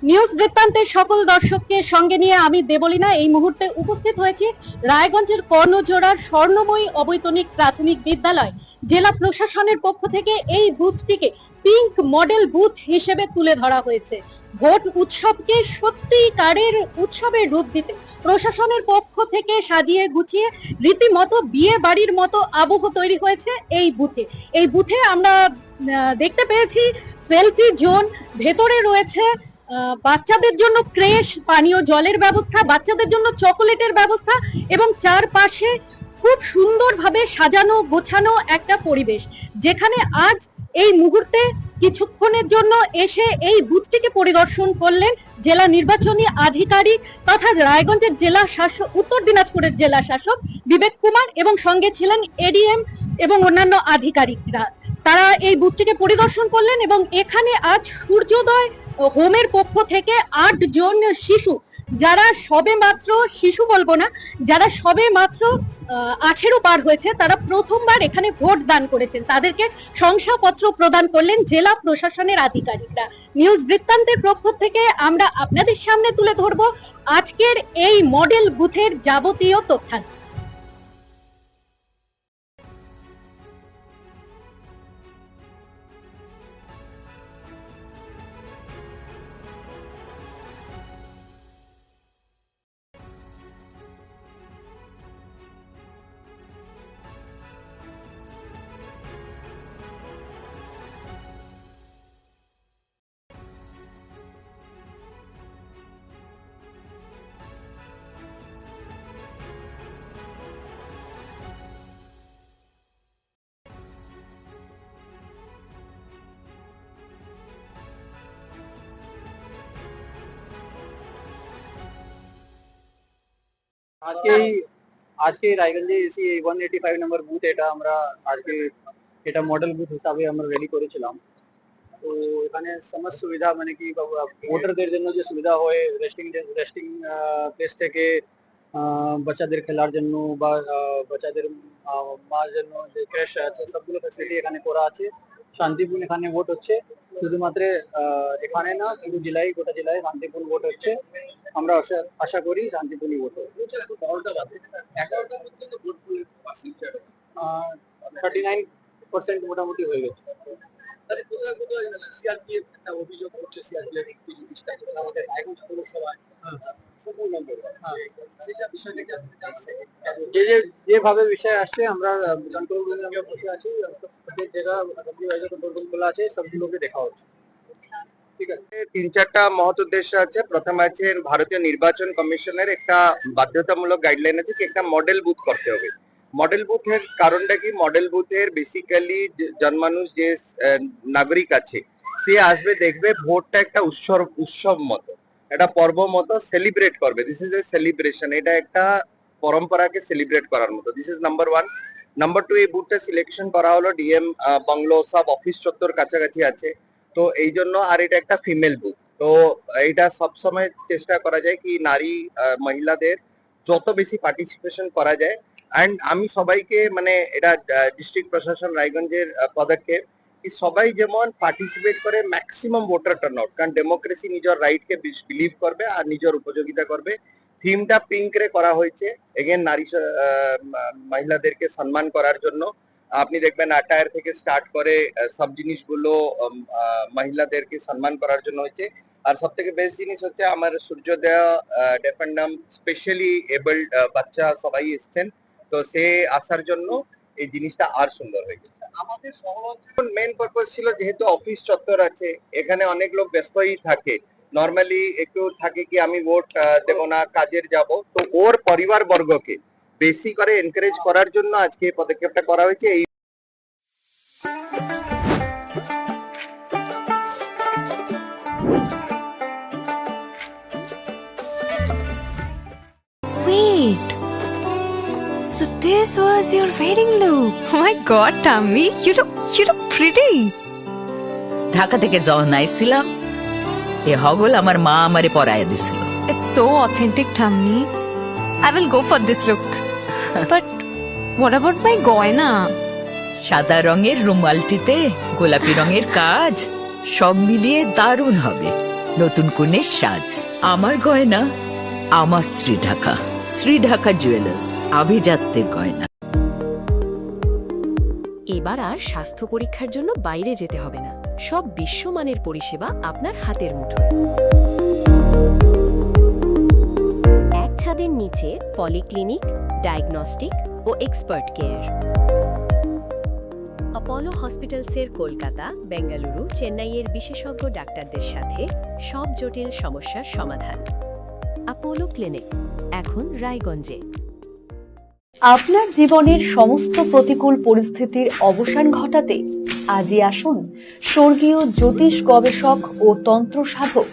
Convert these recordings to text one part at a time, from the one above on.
News বৃত্তান্তের সকল দর্শককে সঙ্গে নিয়ে আমি দেবলীনা এই মুহূর্তে উপস্থিত হয়েছি রায়গঞ্জের কর্ণজোড়ার স্বর্ণময়ী অবৈতনিক প্রাথমিক বিদ্যালয়। জেলা প্রশাসনের পক্ষ থেকে এই বুথটিকে পিঙ্ক মডেল বুথ হিসেবে তুলে ধরা হয়েছে। ভোট উৎসবকে সত্যিকারের উৎসবের রূপ দিতে প্রশাসনের পক্ষ থেকে সাজিয়ে গুছিয়ে রীতিমতো বিয়ে বাড়ির মতো আবহ তৈরি হয়েছে এই বুথে। এই বুথে আমরা দেখতে পেয়েছি সেলফি জোন, ভেতরে রয়েছে বাচ্চাদের জন্য ক্রেশ, পানীয় জলের ব্যবস্থা, বাচ্চাদের জন্য চকোলেটের ব্যবস্থা এবং চারপাশে খুব সুন্দরভাবে সাজানো গোছানো একটা পরিবেশ, যেখানে আজ এই মুহূর্তে কিছুক্ষণের জন্য এসে এই বুথটিকে পরিদর্শন করলেন জেলা নির্বাচনী আধিকারিক তথা রায়গঞ্জের জেলা শাসক, উত্তর দিনাজপুরের জেলা শাসক বিবেক কুমার এবং সঙ্গে ছিলেন এডিএম এবং অন্যান্য আধিকারিকরা। তারা এই বুথটিকে পরিদর্শন করলেন এবং এখানে আজ সূর্যোদয় হোমের পক্ষ থেকে ৮ জন শিশু, যারা সবে মাত্র, শিশু বলবো না, যারা সবে মাত্র 18 পার হয়েছে, তারা প্রথমবার এখানে ভোট দান করেছেন, তাদেরকে শংসাপত্র প্রদান করলেন জেলা প্রশাসনের আধিকারিকরা। নিউজ বৃত্তান্তের পক্ষ থেকে আমরা আপনাদের সামনে তুলে ধরবো আজকের এই মডেল বুথের যাবতীয় তথ্যাদি। আজকে রায়গঞ্জে এসি 185 নম্বর বুথ, এটা আমরা আজকে এটা মডেল বুথ হিসাবে আমরা রেডি করেছিলাম। তো এখানে সমস্ত সুবিধা মানে কি ভোটারদের জন্য যে সুবিধা হয়, রেস্টিং প্লেস থেকে বাচ্চাদের খেলার জন্য বা বাচ্চাদের মার জন্য যে ক্রেশ আছে, সবগুলো ফ্যাসিলিটি এখানে করা আছে। শান্তিপূর্ণ এখানে ভোট হচ্ছে, শুধুমাত্র এখানে না, পুরো জেলায়, গোটা জেলায় শান্তিপূর্ণ ভোট হচ্ছে। আমরা আশা করি শান্তিপূর্ণ ভোট হবে। 39% মোটামুটি হয়ে গেছে। যেভাবে বিষয় আসছে আমরা কন্ট্রোল রুমে আমরা বসে আছি, প্রত্যেক জায়গা কন্ট্রোল রুম খোলা আছে, সবগুলোকে দেখা হচ্ছে। ঠিক আছে, 3-4টা মহৎ উদ্দেশ্য আছে। প্রথম আছে ভারতীয় নির্বাচন কমিশনের একটা বাধ্যতামূলক গাইডলাইন আছে কি একটা মডেল বুথ করতে হবে। মডেল বুথের কারণটা কি, মডেল বুথের বেসিক্যালি জনমানুষ যে নাগরিক আছে সে আসবে, দেখবে ভোটটা একটা উৎসব মতো, একটা পর্ব মতো সেলিব্রেট করবে। দিস ইজ এ সেলিব্রেশন, এটা একটা পরম্পরাকে সেলিব্রেট করার মতো। This is number 1। নাম্বার 2, এই বুথটা সিলেকশন করা হলো ডিএম বাংলো, সব অফিস চত্বর কাছাকাছি আছে, তো এই জন্য। আর এটা একটা ফিমেল বুথ, তো এটা সবসময় চেষ্টা করা যায় কি নারী মহিলাদের যত বেশি পার্টিসিপেশন করা যায়। অ্যান্ড আমি সবাইকে মানে এটা ডিস্ট্রিক্ট প্রশাসন রায়গঞ্জের পদক্ষেপ কি সবাই যেমন পার্টিসিপেট করে ম্যাক্সিমাম ভোটার টার্ন আউট, কারণ ডেমোক্রেসি নিজের রাইট কে বিলিভ করবে আর নিজের উপযোগিতা করবে। থিমটা পিঙ্ক রে করা হয়েছে, এগেন নারী মহিলাদেরকে সম্মান করার জন্য। আপনি দেখবেন আটায়ার থেকে স্টার্ট করে সব জিনিসগুলো মহিলাদেরকে সম্মান করার জন্য হয়েছে। আর সব থেকে বেস্ট জিনিস হচ্ছে আমার সূর্যোদয় ডেফেন্ডাম স্পেশালি এবল্ড বাচ্চা সবাই এসছেন, তো সে আসার জন্য এই জিনিসটা আর সুন্দর হয়ে গেছে। আমাদের শহর মেন পারপাস ছিল যেহেতু অফিস চত্বর আছে, এখানে অনেক লোক ব্যস্তই থাকে, নর্মালি একটু থাকে কি আমি ভোট দেব না, কাজের যাব, তো ওর পরিবার বর্গকে বেশি করে এনকারেজ করার জন্য আজকে এই পদক্ষেপটা করা হয়েছে। এই Wait. So this was your wedding look. Oh my god, Tammy, you look pretty. Dhaka থেকে যখন আইছিলাম এ হগল আমার মা আমারে পরায় দিছিল। It's so authentic, Tammy. I will go for this look. But what about my goina? সাদা রঙের রুমালটিতে গোলাপি রঙের কাজ, সব মিলিয়ে দারুণ হবে। নতুন কনের সাজ। আমার গয়না, আমার শ্রীঢাকা। শ্রীঢাকা জুয়েলার্স, আভিজাত্যের গয়না। এবার আর স্বাস্থ্য পরীক্ষার জন্য বাইরে যেতে হবে না, সব বিশ্বমানের পরিষেবা আপনার হাতের মুঠোয়। এক ছাদের নিচে পলিক্লিনিক, ডায়াগনস্টিক ও এক্সপার্ট কেয়ার। অপোলো হসপিটালসের কলকাতা, বেঙ্গালুরু, চেন্নাইয়ের বিশেষজ্ঞ ডাক্তারদের সাথে সব জটিল সমস্যার সমাধান। অপোলো ক্লিনিক এখন রায়গঞ্জে। আপনার জীবনের সমস্ত প্রতিকূল পরিস্থিতির অবসান ঘটাতে আজই আসুন স্বর্গীয় জ্যোতিষ গবেষক ও তন্ত্র সাধক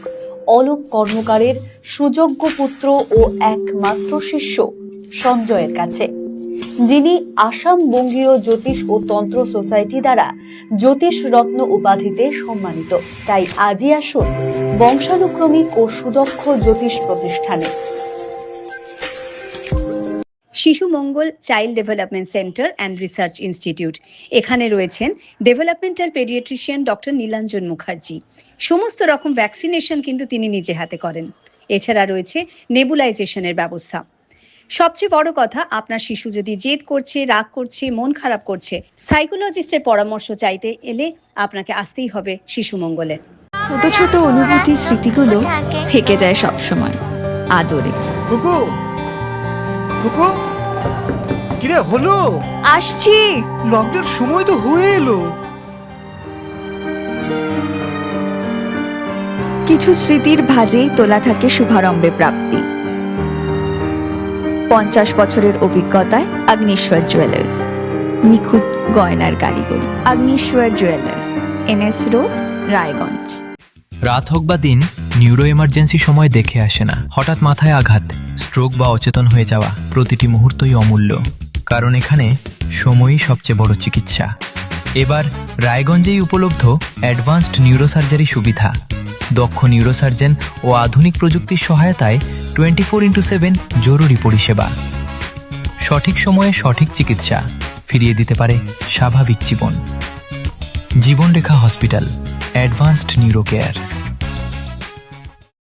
অলোক কর্মকারের সুযোগ্য পুত্র ও একমাত্র শিষ্য সঞ্জয়ের কাছে, যিনি আসাম বঙ্গীয় জ্যোতিষ ও তন্ত্র সোসাইটি দ্বারা জ্যোতিষ রত্ন উপাধিতে সম্মানিত। তাই আজই আসুন বংশানুক্রমিক ও সুদক্ষ জ্যোতিষ প্রতিষ্ঠানে। Shishu Mangal child development centre and research institute. এখানে রয়েছেন developmental paediatrician doctor Nilanjan Mukherjee. সমস্ত রকম ভ্যাকসিনেশন কিন্তু তিনি নিজে হাতে করেন। এছাড়া রয়েছে নেবুলাইজেশনের ব্যবস্থা। সবচেয়ে বড় কথা, আপনার শিশু যদি জেদ করছে, রাগ করছে, মন খারাপ করছে, সাইকোলজিস্টের পরামর্শ চাইতে এলে আপনাকে আসতেই হবে শিশু মঙ্গলে। ছোট ছোট অনুভূতি, স্মৃতিগুলো থেকে যায় সব সময় আদরে। কুকু কুকু, কিরে হলো? আসছি। লকডাউন সময় তো হয়ে এলো। কিছু স্মৃতির ভাজেই তোলা থাকে শুভারম্ভে প্রাপ্তি। 50 বছরের অভিজ্ঞতায় অগ্নিশ্বর জুয়েলার্স, নিখুঁত গয়নার কারিগরি। Agnishwar jewellers, NS road, Raiganj. রাত হোক বা দিন, নিউরো এমার্জেন্সি সময় দেখে আসে না। হঠাৎ মাথায় আঘাত, স্ট্রোক বা অচেতন হয়ে যাওয়া, প্রতিটি মুহূর্তই অমূল্য, কারণ এখানে সময়ই সবচেয়ে বড় চিকিৎসা। এবার রায়গঞ্জেই উপলব্ধ অ্যাডভান্সড নিউরোসার্জারি সুবিধা। দক্ষ নিউরোসার্জন ও আধুনিক প্রযুক্তির সহায়তায় 24x7 জরুরি পরিষেবা। সঠিক সময়ে সঠিক চিকিৎসা ফিরিয়ে দিতে পারে স্বাভাবিক জীবন। জীবনরেখা হসপিটাল, অ্যাডভান্সড নিউরো কেয়ার।